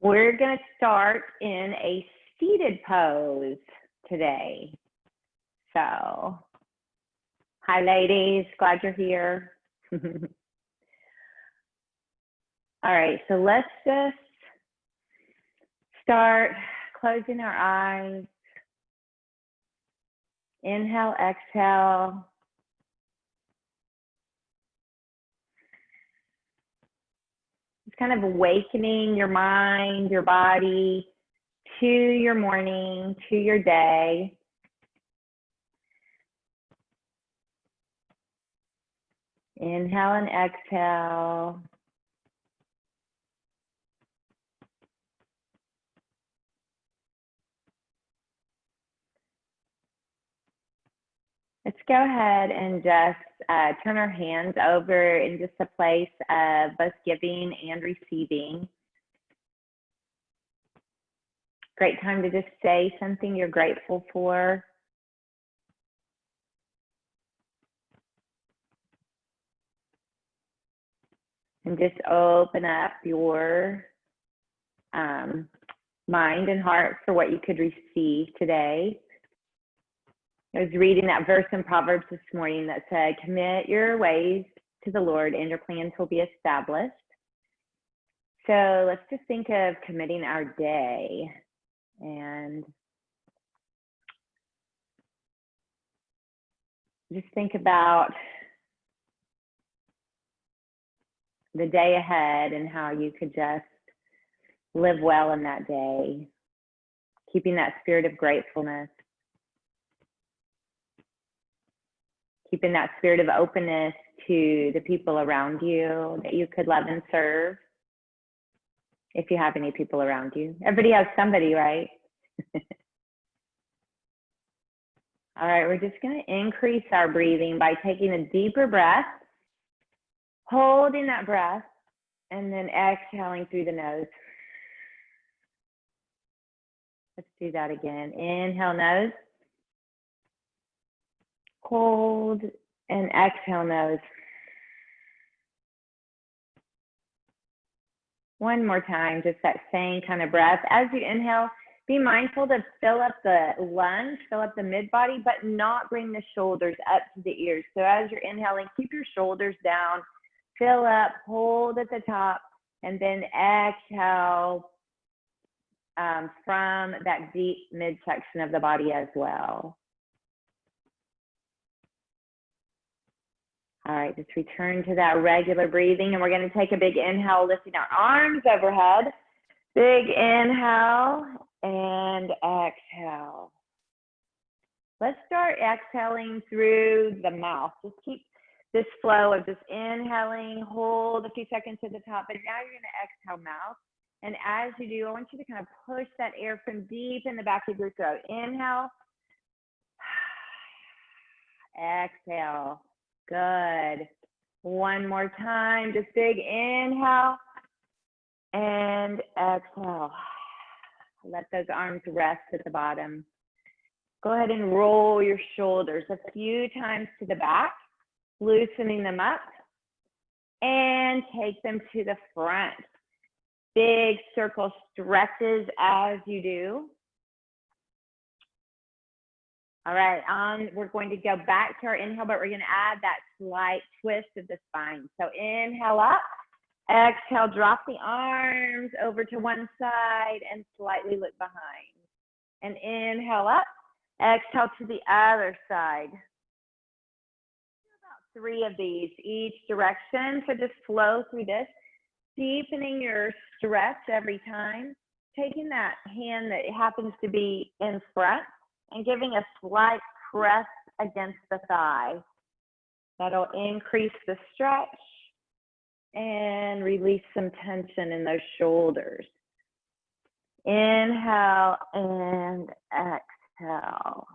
We're going to start in a seated pose today. So, hi ladies, glad you're here. All right, so let's just start closing our eyes. Inhale, exhale. Just kind of awakening your mind, your body to your morning, to your day. Inhale and exhale. Let's go ahead and just turn our hands over in just a place of both giving and receiving. Great time to just say something you're grateful for. And just open up your mind and heart for what you could receive today. I was reading that verse in Proverbs this morning that said, commit your ways to the Lord and your plans will be established. So let's just think of committing our day and just think about the day ahead and how you could just live well in that day, keeping that spirit of gratefulness, keeping that spirit of openness to the people around you that you could love and serve, if you have any people around you. Everybody has somebody, right? All right, we're just going to increase our breathing by taking a deeper breath, holding that breath, and then exhaling through the nose. Let's do that again. Inhale, nose. Hold and exhale, nose. One more time, just that same kind of breath. As you inhale, be mindful to fill up the lungs, fill up the mid-body, but not bring the shoulders up to the ears. So as you're inhaling, keep your shoulders down, fill up, hold at the top, and then exhale from that deep midsection of the body as well. All right, just return to that regular breathing, and we're going to take a big inhale, lifting our arms overhead. Big inhale and exhale. Let's start exhaling through the mouth. Just keep this flow of just inhaling, hold a few seconds at the top, and now you're going to exhale mouth. And as you do, I want you to kind of push that air from deep in the back of your throat. Inhale. Exhale. Good. One more time. Just big inhale and exhale. Let those arms rest at the bottom. Go ahead and roll your shoulders a few times to the back, loosening them up, and take them to the front. Big circle stretches as you do. All right, we're going to go back to our inhale, but we're going to add that slight twist of the spine. So inhale up, exhale, drop the arms over to one side and slightly look behind. And inhale up, exhale to the other side. About 3 of these each direction. So just flow through this, deepening your stretch every time, taking that hand that happens to be in front and giving a slight press against the thigh. That'll increase the stretch and release some tension in those shoulders. Inhale and exhale.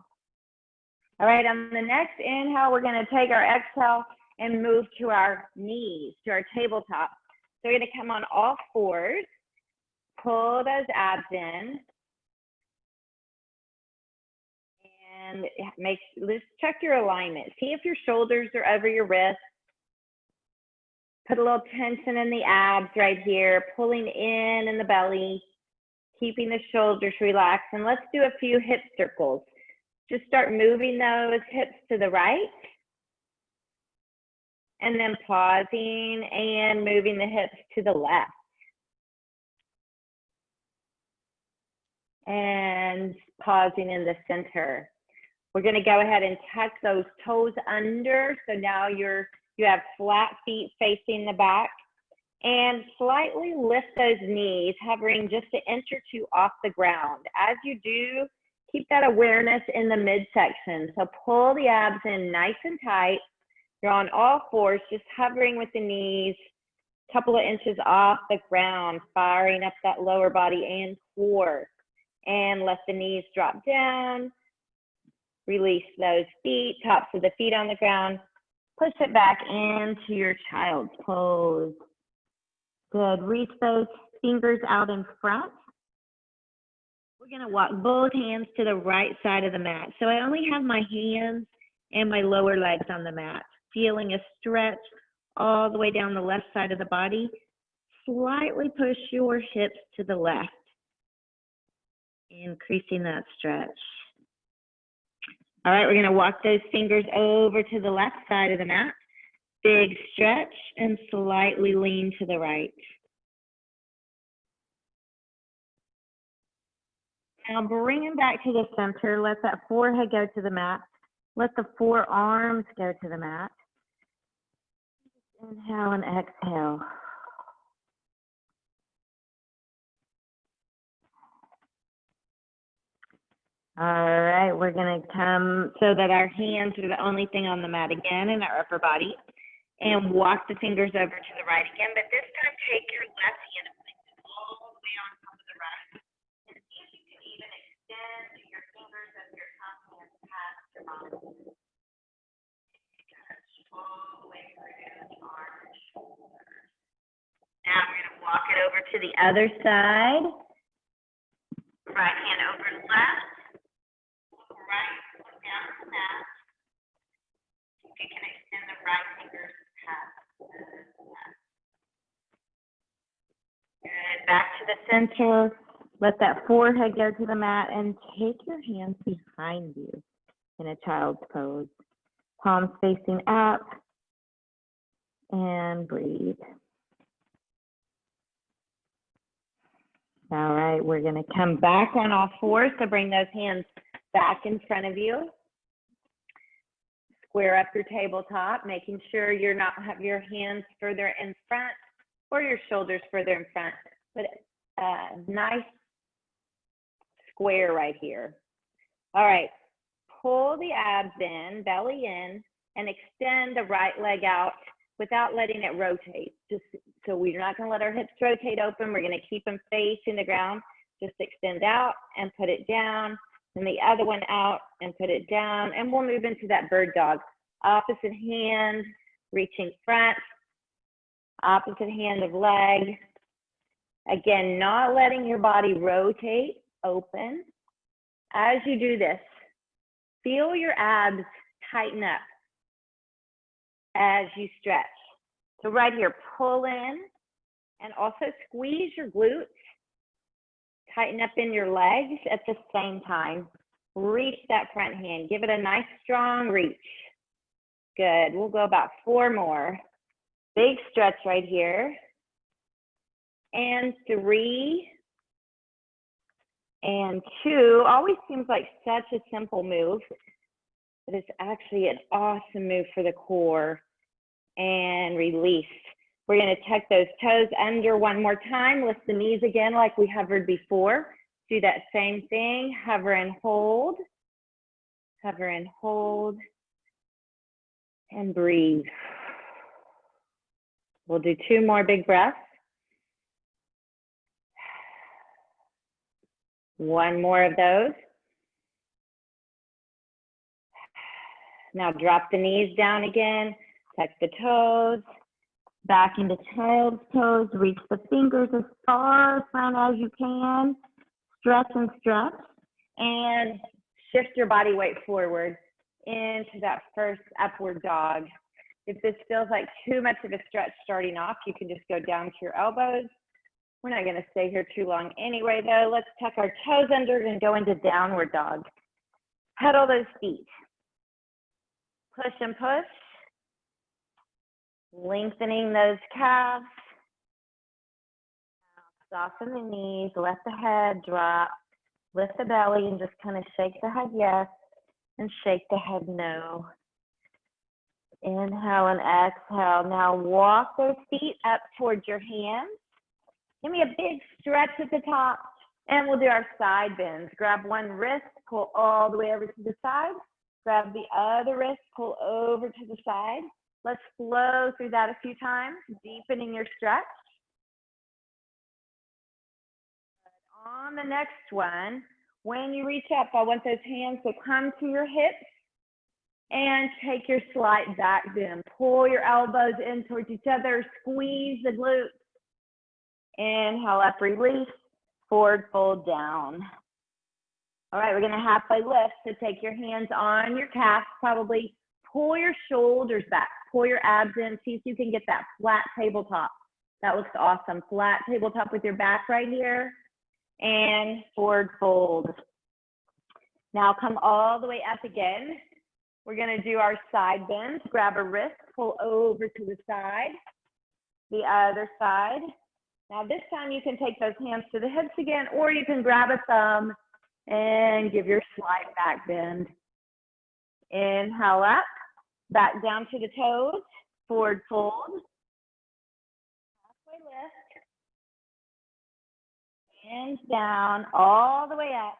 All right, on the next inhale, we're going to take our exhale and move to our knees, to our tabletop. So we're going to come on all fours, pull those abs in, and let's check your alignment. See if your shoulders are over your wrists. Put a little tension in the abs right here, pulling in the belly. keeping the shoulders relaxed. And let's do a few hip circles. Just start moving those hips to the right. And then pausing and moving the hips to the left. And pausing in the center. We're going to go ahead and tuck those toes under. So now you have flat feet facing the back. And slightly lift those knees, hovering just an inch or two off the ground. As you do, keep that awareness in the midsection. So pull the abs in nice and tight. You're on all fours, just hovering with the knees, a couple of inches off the ground, firing up that lower body and core. And let the knees drop down. Release those feet, tops of the feet on the ground. Push it back into your child's pose. Good. Reach those fingers out in front. We're going to walk both hands to the right side of the mat. So I only have my hands and my lower legs on the mat. Feeling a stretch all the way down the left side of the body. Slightly push your hips to the left. Increasing that stretch. All right, we're going to walk those fingers over to the left side of the mat. Big stretch and slightly lean to the right. Now bring them back to the center. Let that forehead go to the mat. Let the forearms go to the mat. Inhale and exhale. All right, we're going to come so that our hands are the only thing on the mat again in our upper body. And walk the fingers over to the right again, but this time take your left hand and place it all the way on top of the right. And see if you can even extend your fingers of your top hand past your body. Stretch all the way through the arms, shoulders. Now we're going to walk it over to the other side. Right hand over left. Look right, look down to the mat. If you can extend the right fingers. Good. Back to the center. Let that forehead go to the mat and take your hands behind you in a child's pose. Palms facing up and breathe. All right, we're going to come back on all fours. So bring those hands back in front of you. Square up your tabletop, making sure you're not have your hands further in front or your shoulders further in front, but nice square right here. All right, pull the abs in, belly in, and extend the right leg out without letting it rotate. Just so we're not going to let our hips rotate open. We're going to keep them facing the ground. Just extend out and put it down. And the other one out and put it down. And we'll move into that bird dog. Opposite hand, reaching front. Opposite hand of leg. Again, not letting your body rotate, open. As you do this, feel your abs tighten up as you stretch. So right here, pull in and also squeeze your glutes. Tighten up in your legs at the same time. Reach that front hand. Give it a nice strong reach. Good. We'll go about 4 more. Big stretch right here. And 3. And 2. Always seems like such a simple move, but it's actually an awesome move for the core. And release. We're going to tuck those toes under one more time. Lift the knees again like we hovered before. Do that same thing. Hover and hold. Hover and hold. And breathe. We'll do 2 more big breaths. 1 more of those. Now drop the knees down again. Tuck the toes. Back into child's pose. Reach the fingers as far front as you can. Stretch and stretch. And shift your body weight forward into that first upward dog. If this feels like too much of a stretch starting off, you can just go down to your elbows We're not going to stay here too long anyway, though. Let's tuck our toes under and go into downward dog. Pedal those feet. Push and push. Lengthening those calves. Soften the knees, let the head drop. Lift the belly and just kind of shake the head yes and shake the head no. Inhale and exhale. Now walk those feet up towards your hands. Give me a big stretch at the top, and we'll do our side bends. Grab one wrist, pull all the way over to the side. Grab the other wrist, pull over to the side. Let's flow through that a few times, deepening your stretch. On the next one, when you reach up, I want those hands to come to your hips and take your slight back bend. Pull your elbows in towards each other, squeeze the glutes. Inhale up, release, forward fold down. All right, we're gonna halfway lift, so take your hands on your calves, probably pull your shoulders back, pull your abs in, see if you can get that flat tabletop. That looks awesome, flat tabletop with your back right here, and forward fold. Now come all the way up again. We're gonna do our side bends. Grab a wrist, pull over to the side, the other side. Now this time you can take those hands to the hips again, or you can grab a thumb and give your slight back bend. Inhale up, back down to the toes, forward fold. Halfway lift. Hands down, all the way up.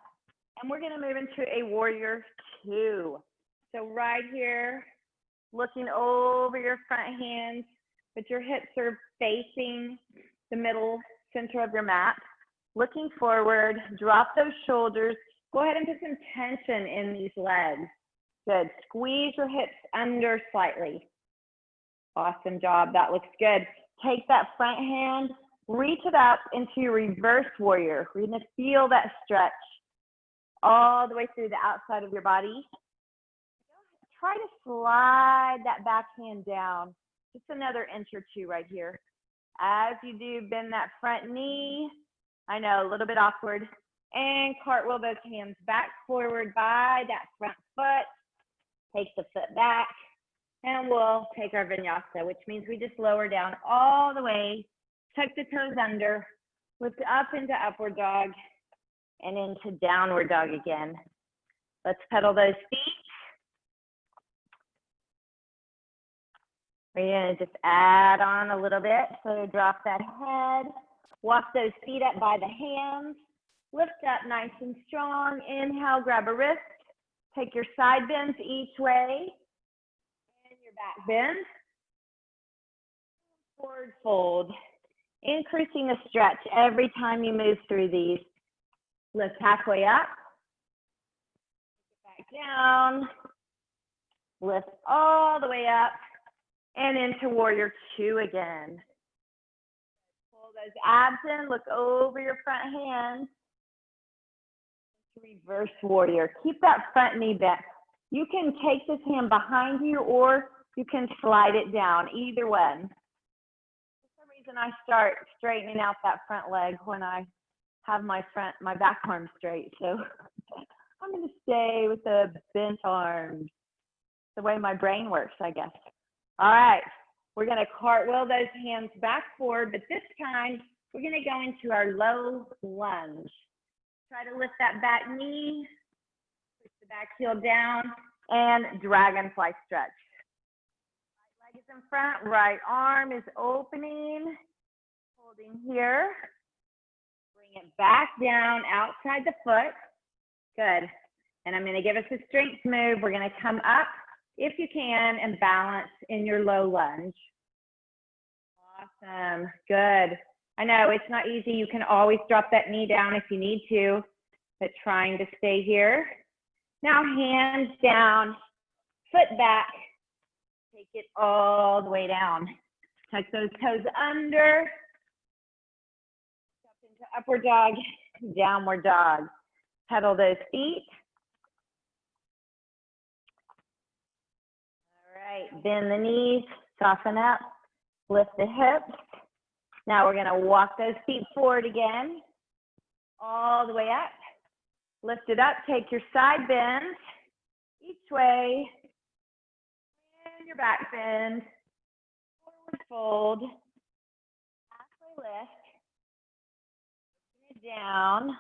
And we're gonna move into a warrior two. So right here, looking over your front hands, but your hips are facing the middle center of your mat. Looking forward, drop those shoulders. Go ahead and put some tension in these legs. Good, squeeze your hips under slightly. Awesome job, that looks good. Take that front hand, reach it up into your reverse warrior. We're gonna feel that stretch all the way through the outside of your body. Try to slide that back hand down, just another inch or two right here. As you do, bend that front knee. I know, a little bit awkward. And cartwheel those hands back forward by that front foot. Take the foot back. And we'll take our vinyasa, which means we just lower down all the way, tuck the toes under, lift up into upward dog, and into downward dog again. Let's pedal those feet. We're gonna just add on a little bit. So drop that head, walk those feet up by the hands, lift up nice and strong. Inhale, grab a wrist, take your side bends each way, and your back bend. Forward fold, increasing the stretch every time you move through these. Lift halfway up, back down, lift all the way up, and into warrior two again. Pull those abs in, look over your front hands. Reverse warrior. Keep that front knee bent. You can take this hand behind you, or you can slide it down, either one. For some reason, I start straightening out that front leg when I have my back arm straight. So I'm gonna stay with the bent arms. The way my brain works, I guess. All right, we're gonna cartwheel those hands back forward, but this time we're gonna go into our low lunge. Try to lift that back knee, push the back heel down, and dragonfly stretch. Right leg is in front, right arm is opening, holding here. Bring it back down outside the foot. Good. And I'm gonna give us a strength move. We're gonna come up, if you can, and balance in your low lunge. Awesome, good. I know it's not easy. You can always drop that knee down if you need to, but trying to stay here. Now hands down, foot back, take it all the way down. Tuck those toes under, up into upward dog, downward dog. Pedal those feet. All right, bend the knees, soften up, lift the hips. Now we're gonna walk those feet forward again, all the way up. Lift it up, take your side bend each way, and your back bend, forward fold, halfway lift, it down,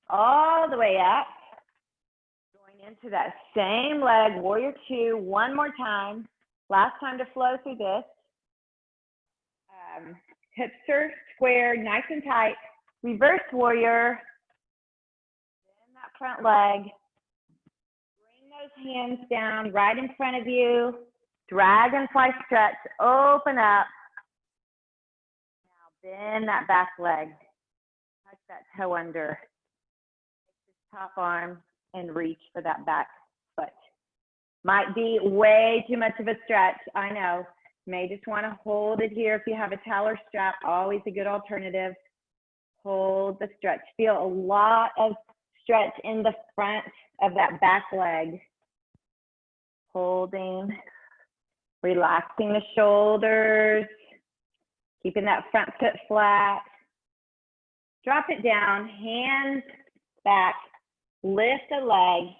all the way up, going into that same leg, warrior two, one more time. Last time to flow through this. Hips are squared, nice and tight. Reverse warrior. Bend that front leg. Bring those hands down right in front of you. Dragonfly stretch. Open up. Now bend that back leg. Touch that toe under. Take this top arm and reach for that back foot. Might be way too much of a stretch. I know. May just want to hold it here if you have a towel or strap. Always a good alternative. Hold the stretch. Feel a lot of stretch in the front of that back leg. Holding. Relaxing the shoulders. Keeping that front foot flat. Drop it down. Hands back. Lift the leg.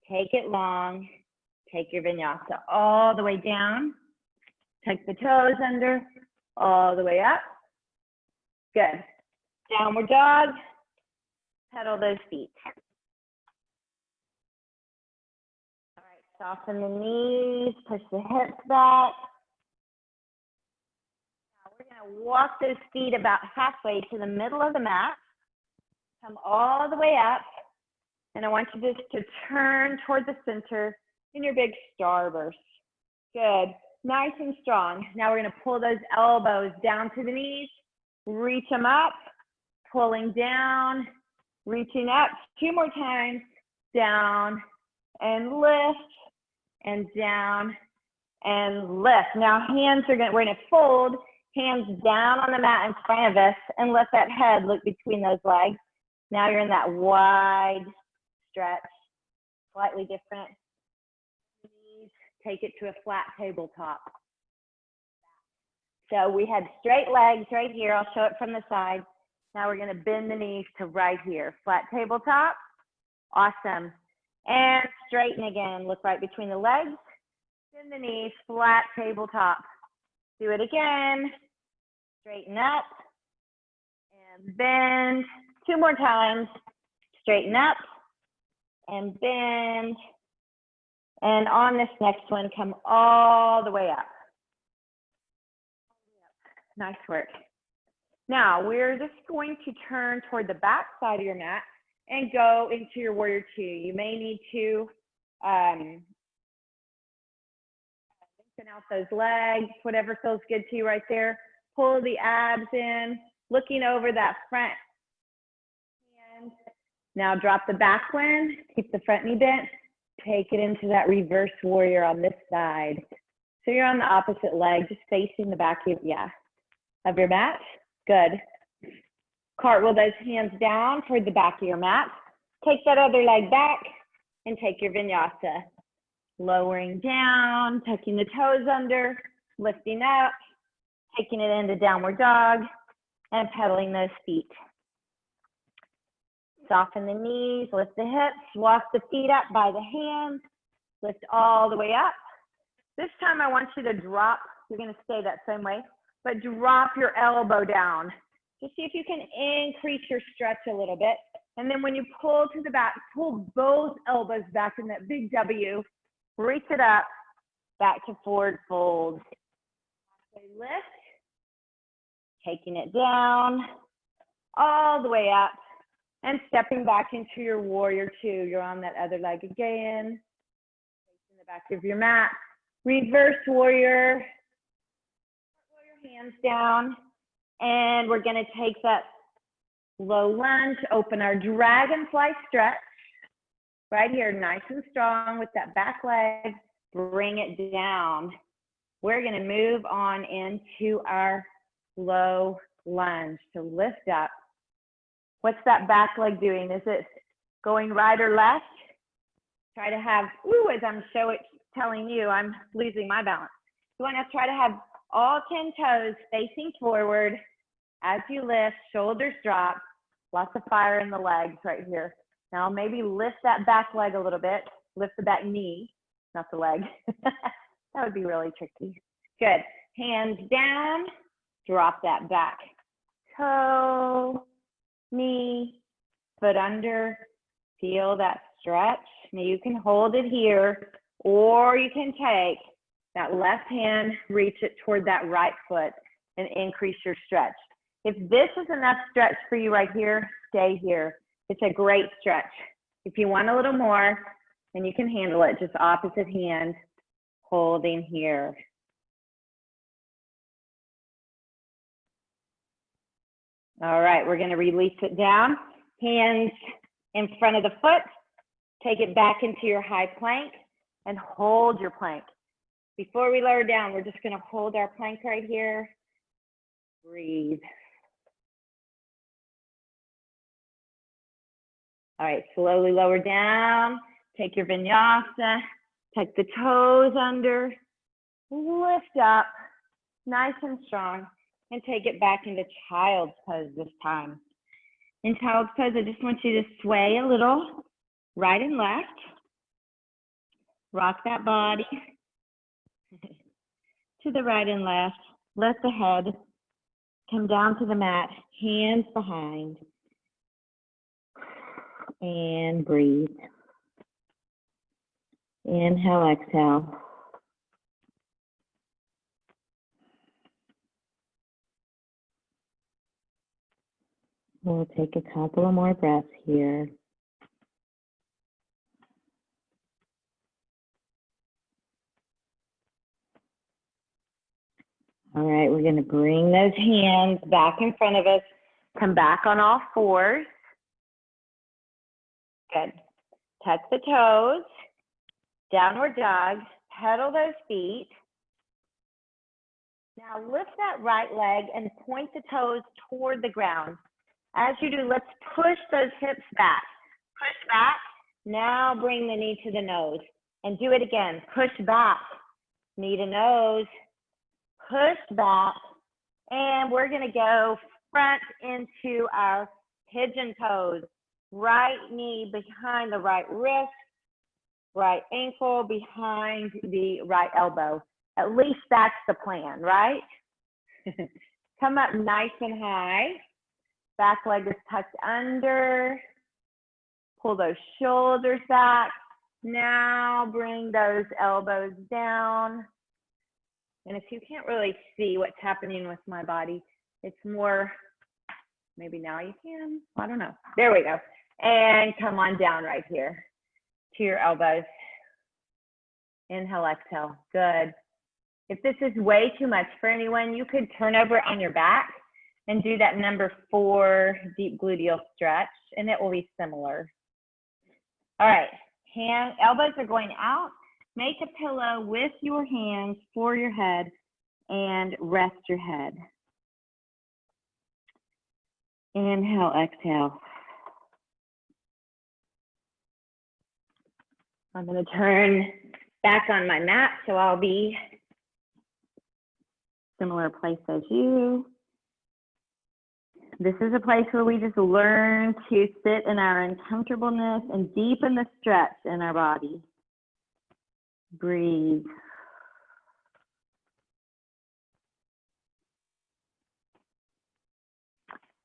Take it long. Take your vinyasa all the way down. Tuck the toes under, all the way up. Good. Downward dog. Pedal those feet. All right, soften the knees, push the hips back. Now we're gonna walk those feet about halfway to the middle of the mat. Come all the way up. And I want you just to turn toward the center in your big starburst. Good. Nice and strong. Now we're going to pull those elbows down to the knees, reach them up, pulling down, reaching up. Two more times. Down and lift, and down and lift. Now we're going to fold hands down on the mat in front of us and let that head look between those legs. Now you're in that wide stretch, slightly different. Take it to a flat tabletop. So we had straight legs right here. I'll show it from the side. Now we're going to bend the knees to right here. Flat tabletop. Awesome. And straighten again. Look right between the legs. Bend the knees. Flat tabletop. Do it again. Straighten up. And bend. Two more times. Straighten up. And bend. And on this next one, come all the way up. Nice work. Now, we're just going to turn toward the back side of your mat and go into your warrior two. You may need to lengthen out those legs, whatever feels good to you right there. Pull the abs in, looking over that front hand. Now drop the back one, keep the front knee bent. Take it into that reverse warrior on this side. So you're on the opposite leg, just facing the back of your mat. Good. Cartwheel those hands down toward the back of your mat. Take that other leg back and take your vinyasa. Lowering down, tucking the toes under, lifting up, taking it into downward dog, and pedaling those feet. Soften the knees, lift the hips, walk the feet up by the hands, lift all the way up. This time I want you to drop, you're gonna stay that same way, but drop your elbow down. Just see if you can increase your stretch a little bit. And then when you pull to the back, pull both elbows back in that big W, reach it up, back to forward fold. Lift, taking it down, all the way up. And stepping back into your warrior two. You're on that other leg again. Facing the back of your mat. Reverse warrior. Put your hands down. And we're going to take that low lunge, open our dragonfly stretch. Right here, nice and strong with that back leg. Bring it down. We're going to move on into our low lunge. So lift up. What's that back leg doing? Is it going right or left? Try to have, as I'm telling you, I'm losing my balance. You want to try to have All 10 toes facing forward. As you lift, shoulders drop. Lots of fire in the legs right here. Now maybe lift that back leg a little bit. Lift the back knee, not the leg. That would be really tricky. Good. Hands down. Drop that back toe, knee, foot under. Feel that stretch. Now you can hold it here, or you can take that left hand, reach it toward that right foot and increase your stretch. If this is enough stretch for you right here, stay here. It's a great stretch. If you want a little more, then you can handle it, just opposite hand, holding here. All right, we're gonna release it down. Hands in front of the foot. Take it back into your high plank and hold your plank. Before we lower down, we're just gonna hold our plank right here. Breathe. All right, slowly lower down. Take your vinyasa, tuck the toes under, lift up, nice and strong, and take it back into child's pose this time. In child's pose, I just want you to sway a little, right and left. Rock that body to the right and left. Let the head come down to the mat, hands behind. And breathe. Inhale, exhale. We'll take a couple of more breaths here. All right, we're going to bring those hands back in front of us. Come back on all fours. Good. Touch the toes. Downward dog. Pedal those feet. Now lift that right leg and point the toes toward the ground. As you do, let's push those hips back. Push back. Now bring the knee to the nose. And do it again. Push back. Knee to nose. Push back. And we're going to go front into our pigeon pose. Right knee behind the right wrist, right ankle behind the right elbow. At least that's the plan, right? Come up nice and high. Back leg is tucked under. Pull those shoulders back. Now bring those elbows down. And if you can't really see what's happening with my body, it's more, maybe now you can, I don't know. There we go. And come on down right here to your elbows. Inhale, exhale. Good. If this is way too much for anyone, you could turn over on your back and do that number 4 deep gluteal stretch, and it will be similar. All right, elbows are going out. Make a pillow with your hands for your head and rest your head. Inhale, exhale. I'm going to turn back on my mat, so I'll be similar place as you. This is a place where we just learn to sit in our uncomfortableness and deepen the stretch in our body. Breathe.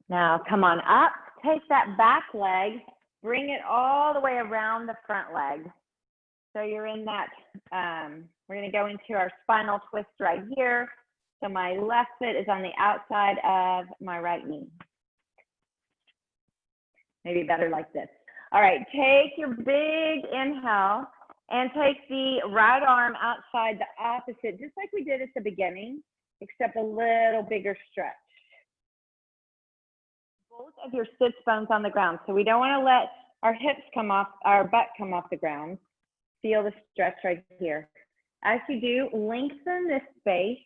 Now come on up, take that back leg, bring it all the way around the front leg. So you're in that, we're gonna go into our spinal twist right here. So my left foot is on the outside of my right knee. Maybe better like this. All right, take your big inhale and take the right arm outside the opposite, just like we did at the beginning, except a little bigger stretch. Both of your sits bones on the ground. So we don't want to let our hips come off, our butt come off the ground. Feel the stretch right here. As you do, lengthen this space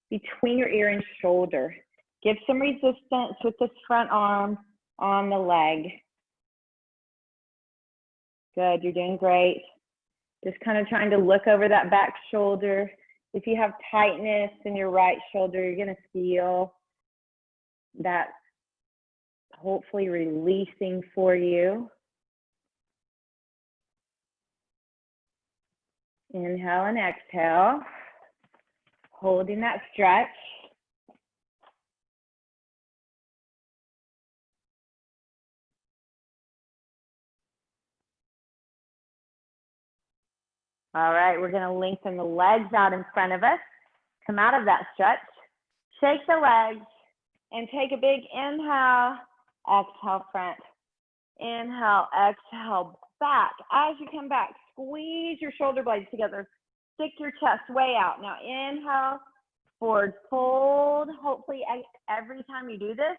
between your ear and shoulder. Give some resistance with this front arm on the leg. Good, you're doing great. Just kind of trying to look over that back shoulder. If you have tightness in your right shoulder, you're going to feel that hopefully releasing for you. Inhale and exhale, holding that stretch. All right, we're going to lengthen the legs out in front of us. Come out of that stretch. Shake the legs and take a big inhale, exhale front. Inhale, exhale back. As you come back, squeeze your shoulder blades together. Stick your chest way out. Now inhale, forward fold. Hopefully every time you do this,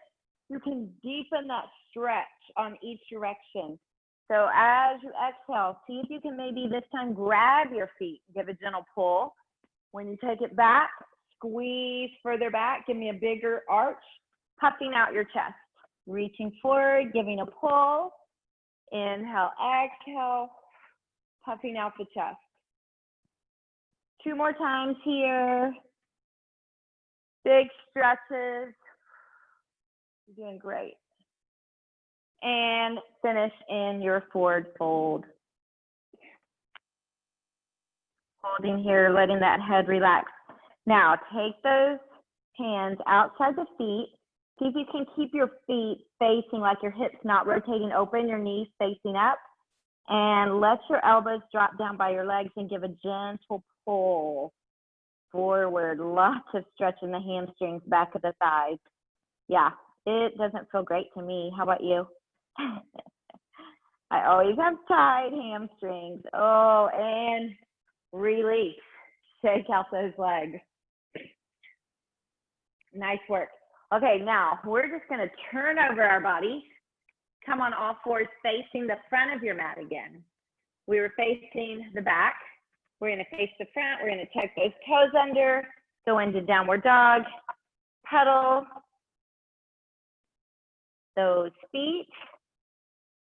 you can deepen that stretch on each direction. So as you exhale, see if you can maybe this time grab your feet, give a gentle pull. When you take it back, squeeze further back, give me a bigger arch, puffing out your chest. Reaching forward, giving a pull. Inhale, exhale, puffing out the chest. 2 more times here. Big stretches. You're doing great. And finish in your forward fold. Holding here, letting that head relax. Now take those hands outside the feet. See if you can keep your feet facing like your hips not rotating open, your knees facing up. And let your elbows drop down by your legs and give a gentle pull forward. Lots of stretch in the hamstrings, back of the thighs. Yeah, it doesn't feel great to me. How about you? I always have tight hamstrings. Oh, and release. Shake out those legs. Nice work. Okay, now we're just going to turn over our bodies. Come on all fours, facing the front of your mat again. We were facing the back. We're going to face the front. We're going to tuck those toes under, go into downward dog, pedal those feet.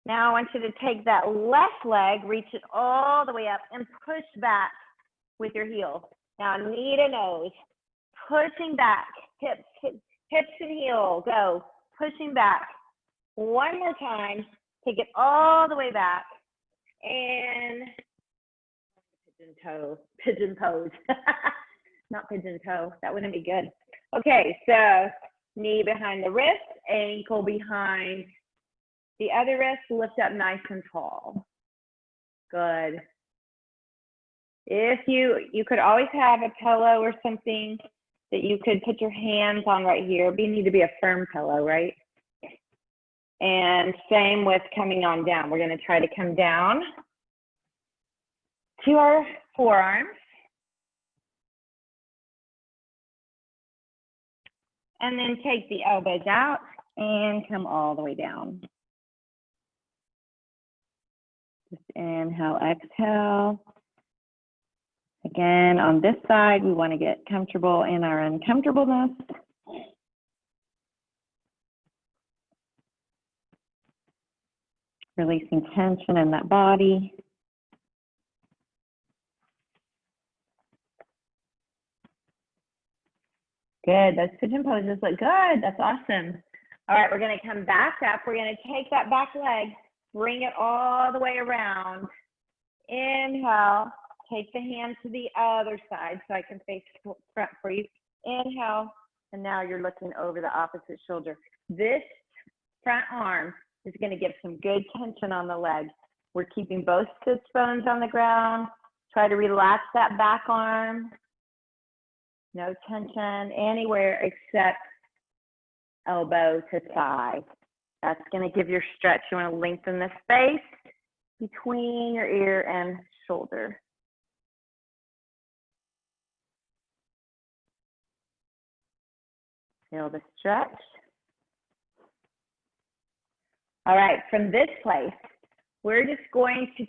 Now I want you to take that left leg, reach it all the way up and push back with your heel. Now knee to nose, pushing back, hips and heel, go, pushing back. One more time, take it all the way back and pigeon pose. Not pigeon toe, that wouldn't be good. Okay, so knee behind the wrist, ankle behind the other wrist, lift up nice and tall. Good. If you could always have a pillow or something that you could put your hands on right here. You need to be a firm pillow, right? And same with coming on down. We're going to try to come down to our forearms. And then take the elbows out and come all the way down. Just inhale, exhale. Again, on this side, we want to get comfortable in our uncomfortableness. Releasing tension in that body. Good, those pigeon poses look good. That's awesome. All right, we're going to come back up. We're going to take that back leg, bring it all the way around. Inhale, take the hand to the other side so I can face front for you. Inhale, and now you're looking over the opposite shoulder. This front arm is going to give some good tension on the leg. We're keeping both sits bones on the ground. Try to relax that back arm. No tension anywhere except elbow to thigh. That's going to give your stretch. You want to lengthen the space between your ear and shoulder. Feel the stretch. All right, from this place, we're just going to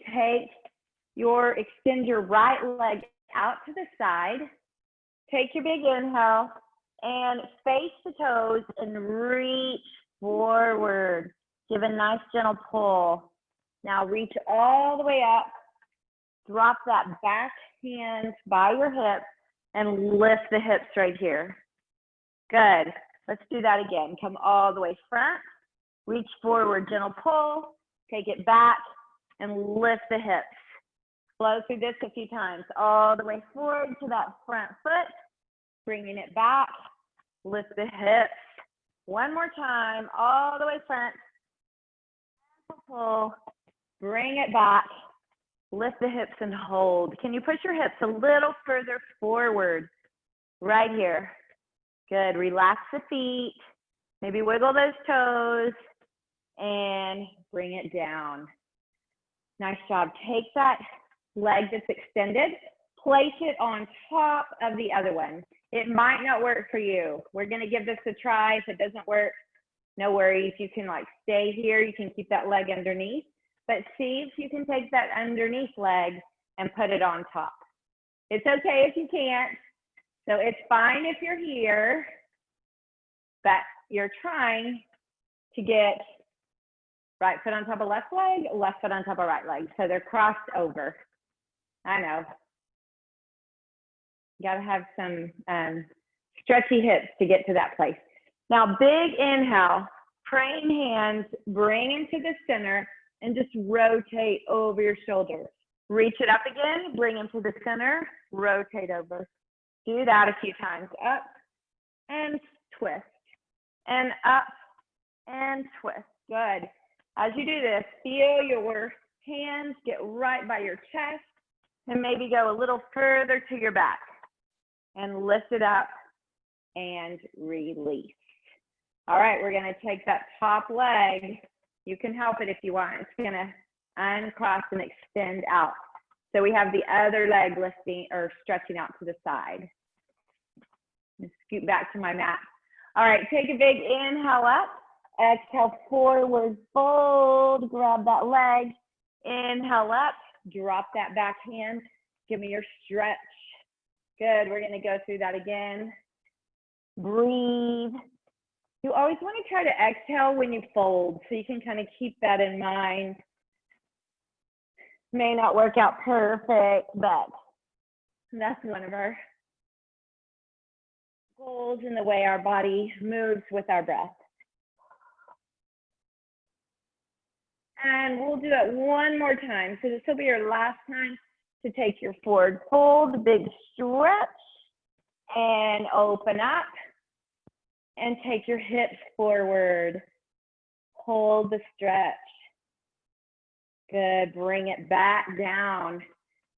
extend your right leg out to the side. Take your big inhale and face the toes and reach forward. Give a nice gentle pull. Now reach all the way up. Drop that back hand by your hip and lift the hips right here. Good. Let's do that again. Come all the way front, reach forward, gentle pull, take it back, and lift the hips. Flow through this a few times, all the way forward to that front foot, bringing it back, lift the hips. One more time, all the way front, pull, bring it back, lift the hips and hold. Can you push your hips a little further forward? Right here. Good, relax the feet, maybe wiggle those toes, and bring it down. Nice job. Take that leg that's extended, place it on top of the other one. It might not work for you. We're gonna give this a try. If it doesn't work, no worries. You can like stay here. You can keep that leg underneath, but see if you can take that underneath leg and put it on top. It's okay if you can't. So it's fine if you're here, but you're trying to get right foot on top of left leg, left foot on top of right leg. So they're crossed over. I know. You gotta have some stretchy hips to get to that place. Now, big inhale, praying hands, bring into the center and just rotate over your shoulder. Reach it up again, bring them to the center, rotate over. Do that a few times. Up and twist, and up and twist. Good. As you do this, feel your hands get right by your chest and maybe go a little further to your back and lift it up and release. All right, we're gonna take that top leg. You can help it if you want. It's gonna uncross and extend out. So we have the other leg lifting or stretching out to the side. Scoot back to my mat. All right, take a big inhale up. Exhale, forward fold. Grab that leg. Inhale up. Drop that back hand. Give me your stretch. Good. We're going to go through that again. Breathe. You always want to try to exhale when you fold, so you can kind of keep that in mind. May not work out perfect, but that's one of our goals in the way our body moves with our breath. And we'll do it one more time. So this will be your last time to take your forward fold, big stretch, and open up. And take your hips forward. Hold the stretch. Good, bring it back down.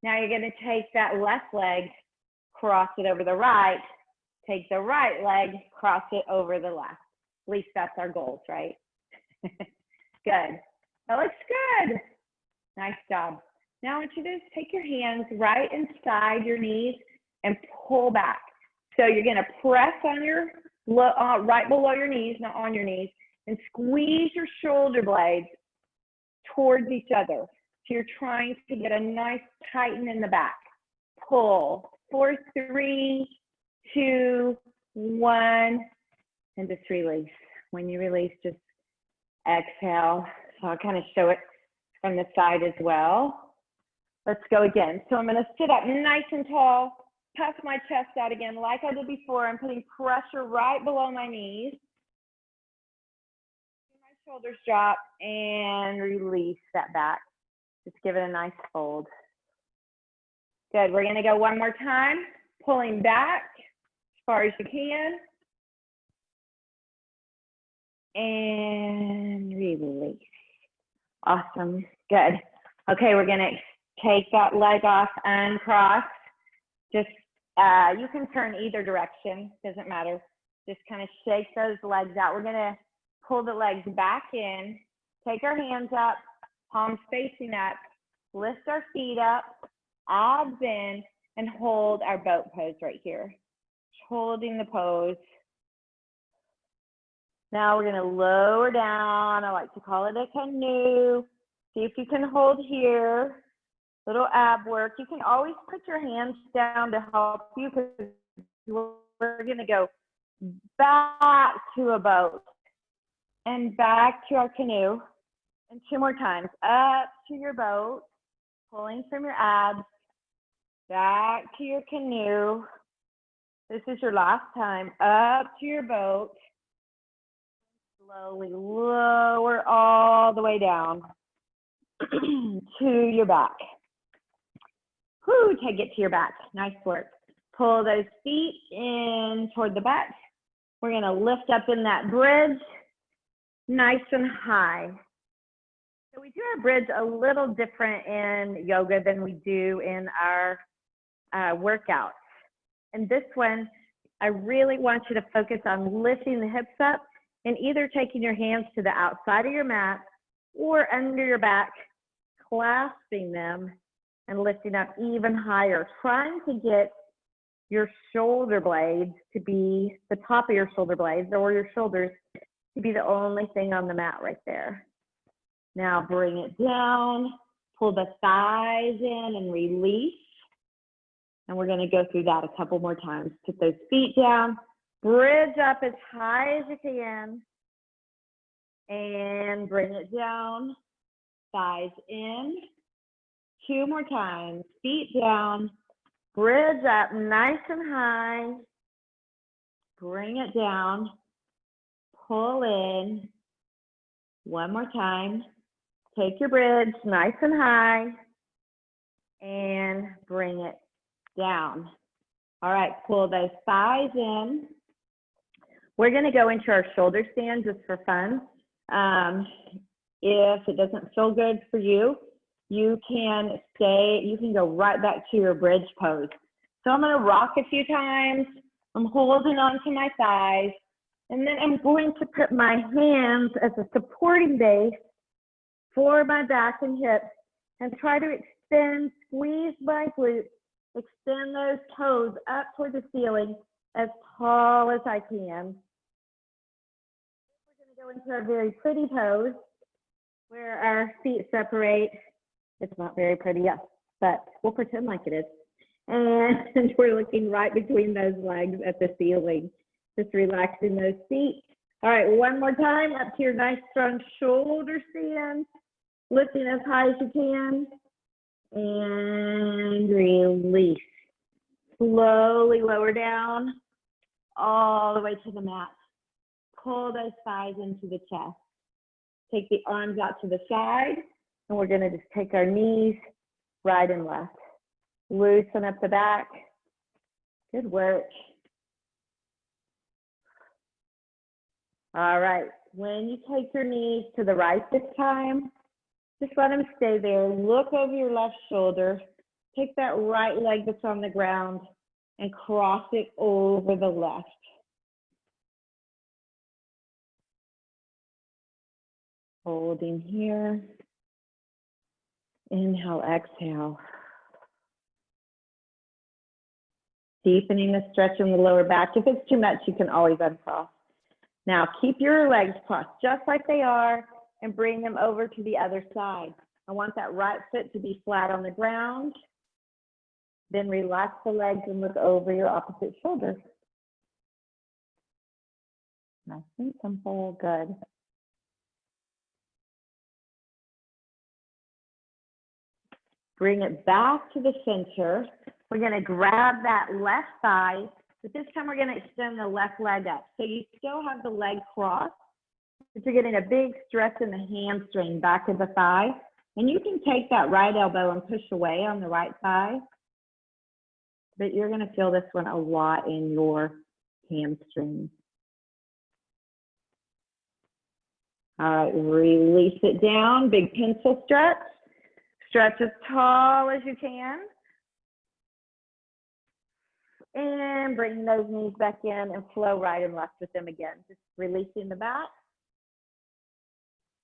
Now you're gonna take that left leg, cross it over the right. Take the right leg, cross it over the left. At least that's our goals, right? Good. That looks good. Nice job. Now what you do is take your hands right inside your knees and pull back. So you're gonna press on your, right below your knees, not on your knees, and squeeze your shoulder blades towards each other. So you're trying to get a nice tighten in the back. Pull. 4, 3, 2, 1, and just release. When you release, just exhale. So I'll kind of show it from the side as well. Let's go again. So I'm going to sit up nice and tall, puff my chest out again like I did before. I'm putting pressure right below my knees. My shoulders drop and release that back. Just give it a nice fold. Good. We're going to go one more time. Pulling back as far as you can. And release. Awesome. Good. Okay, we're going to take that leg off, uncross. Just, you can turn either direction. Doesn't matter. Just kind of shake those legs out. We're going to pull the legs back in. Take our hands up, palms facing up. Lift our feet up, abs in, and hold our boat pose right here. Holding the pose. Now we're going to lower down. I like to call it a canoe. See if you can hold here. Little ab work. You can always put your hands down to help you because we're going to go back to a boat and back to our canoe. And 2 more times. Up to your boat. Pulling from your abs. Back to your canoe. This is your last time. Up to your boat. Slowly lower all the way down to your back. Whoo, take it to your back. Nice work. Pull those feet in toward the back. We're going to lift up in that bridge, nice and high. So we do our bridge a little different in yoga than we do in our workouts. And this one, I really want you to focus on lifting the hips up and either taking your hands to the outside of your mat or under your back, clasping them and lifting up even higher, trying to get your shoulder blades to be the top of your shoulder blades or your shoulders to be the only thing on the mat right there. Now bring it down, pull the thighs in and release. And we're going to go through that a couple more times. Put those feet down, bridge up as high as you can, and bring it down, thighs in. 2 more times, feet down, bridge up nice and high, bring it down, pull in. 1 more time, take your bridge nice and high, and bring it down. All right, pull those thighs in. We're going to go into our shoulder stand just for fun. If it doesn't feel good for you, you can go right back to your bridge pose. So I'm going to rock a few times. I'm holding on to my thighs, and then I'm going to put my hands as a supporting base for my back and hips and try to extend, squeeze my glutes, extend those toes up toward the ceiling as tall as I can. We're going to go into our very pretty pose where our feet separate. It's not very pretty yet, but we'll pretend like it is. And we're looking right between those legs at the ceiling, just relaxing those feet. All right, 1 more time, up to your nice strong shoulder stand, lifting as high as you can, and release. Slowly lower down, all the way to the mat. Pull those thighs into the chest. Take the arms out to the side, and we're gonna just take our knees right and left. Loosen up the back. Good work. All right, when you take your knees to the right this time, just let them stay there. Look over your left shoulder. Take that right leg that's on the ground and cross it over the left. Holding here. Inhale, exhale. Deepening the stretch in the lower back. If it's too much, you can always uncross. Now, keep your legs crossed just like they are and bring them over to the other side. I want that right foot to be flat on the ground. Then relax the legs and look over your opposite shoulder. Nice and simple, good. Bring it back to the center. We're gonna grab that left thigh, but this time we're gonna extend the left leg up. So you still have the leg crossed, but you're getting a big stretch in the hamstring, back of the thigh. And you can take that right elbow and push away on the right thigh, but you're gonna feel this one a lot in your hamstring. All right, release it down, big pencil stretch. Stretch as tall as you can. And bring those knees back in and flow right and left with them again. Just releasing the back.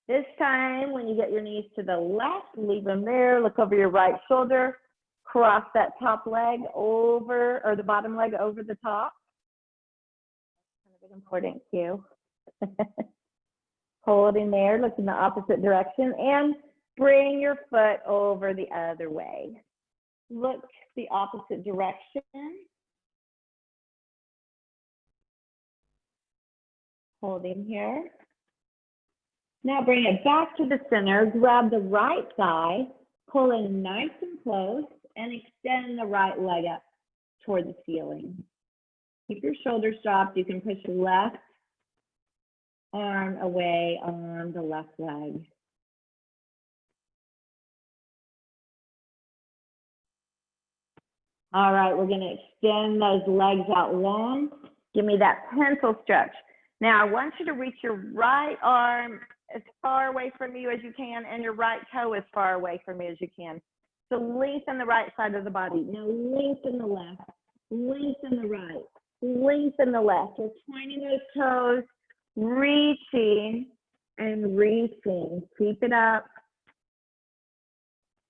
This time, when you get your knees to the left, leave them there. Look over your right shoulder. Cross that top leg over, or the bottom leg over the top. Kind of an important cue. Holding there, look in the opposite direction, and bring your foot over the other way. Look the opposite direction. Holding here. Now bring it back to the center. Grab the right thigh, pull in nice and close, and extend the right leg up toward the ceiling. Keep your shoulders dropped. You can push your left arm away on the left leg. All right, we're going to extend those legs out long. Give me that pencil stretch. Now, I want you to reach your right arm as far away from you as you can and your right toe as far away from you as you can. So lengthen the right side of the body. Now lengthen the left, lengthen the right, lengthen the left. We're pointing those toes, reaching and reaching. Keep it up.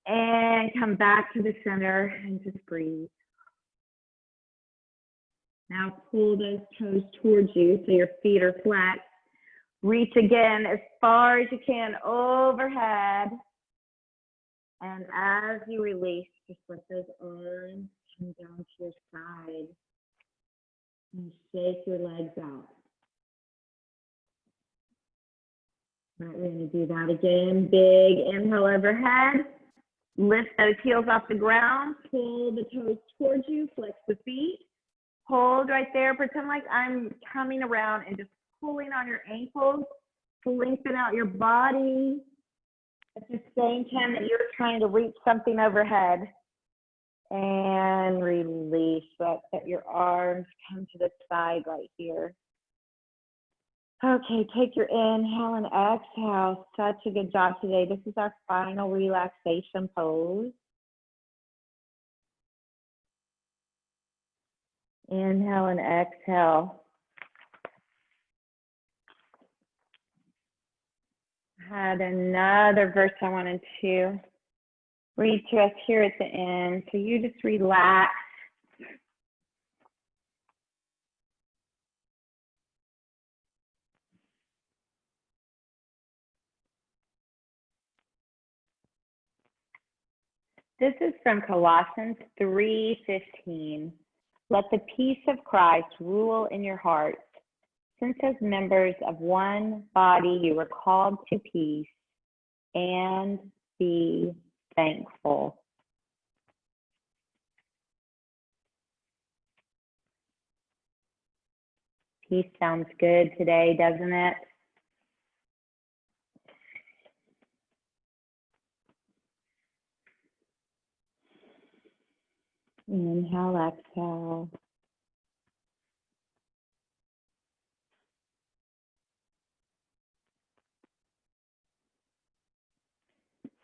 And come back to the center and just breathe. Now pull those toes towards you so your feet are flat. Reach again as far as you can overhead. And as you release, just let those arms come down to your side. And shake your legs out. All right, we're going to do that again. Big inhale overhead. Lift those heels off the ground. Pull the toes towards you. Flex the feet. Hold right there. Pretend like I'm coming around and just pulling on your ankles to lengthen out your body at the same time that you're trying to reach something overhead. And release. Let your arms come to the side right here. Okay, take your inhale and exhale. Such a good job today. This is our final relaxation pose. Inhale and exhale. I had another verse I wanted to read to us here at the end. So you just relax. This is from Colossians 3:15. Let the peace of Christ rule in your hearts. Since as members of one body you were called to peace, and be thankful. Peace sounds good today, doesn't it? Inhale, exhale.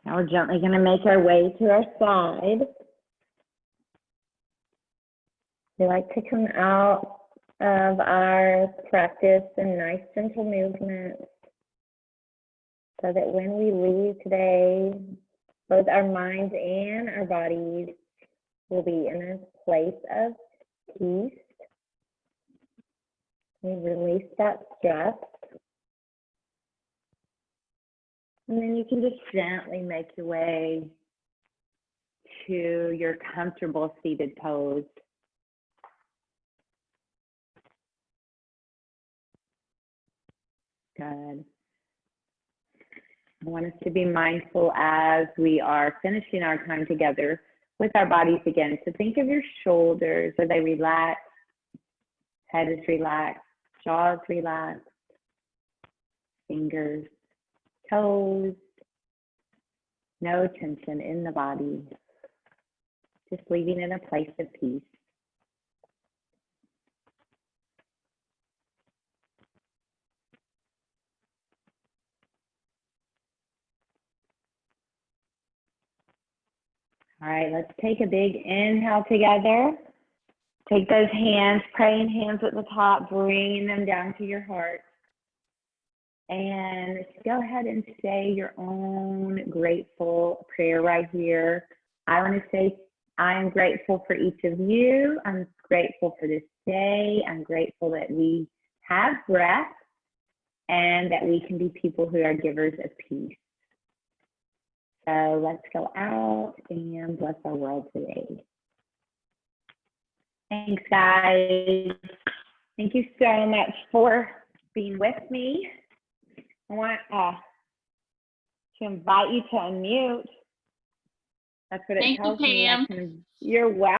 Now we're gently going to make our way to our side. We like to come out of our practice in nice gentle movements so that when we leave today, both our minds and our bodies will be in a place of peace. We release that stress. And then you can just gently make your way to your comfortable seated pose. Good. I want us to be mindful as we are finishing our time together with our bodies again. So think of your shoulders. Are they relaxed? Head is relaxed. Jaw is relaxed. Fingers, toes. No tension in the body. Just leaving in a place of peace. All right, let's take a big inhale together. Take those hands, praying hands at the top, bringing them down to your heart. And go ahead and say your own grateful prayer right here. I want to say, I am grateful for each of you. I'm grateful for this day. I'm grateful that we have breath and that we can be people who are givers of peace. So let's go out and bless our world today. Thanks, guys. Thank you so much for being with me. I want to invite you to unmute. That's what it tells me. You're welcome.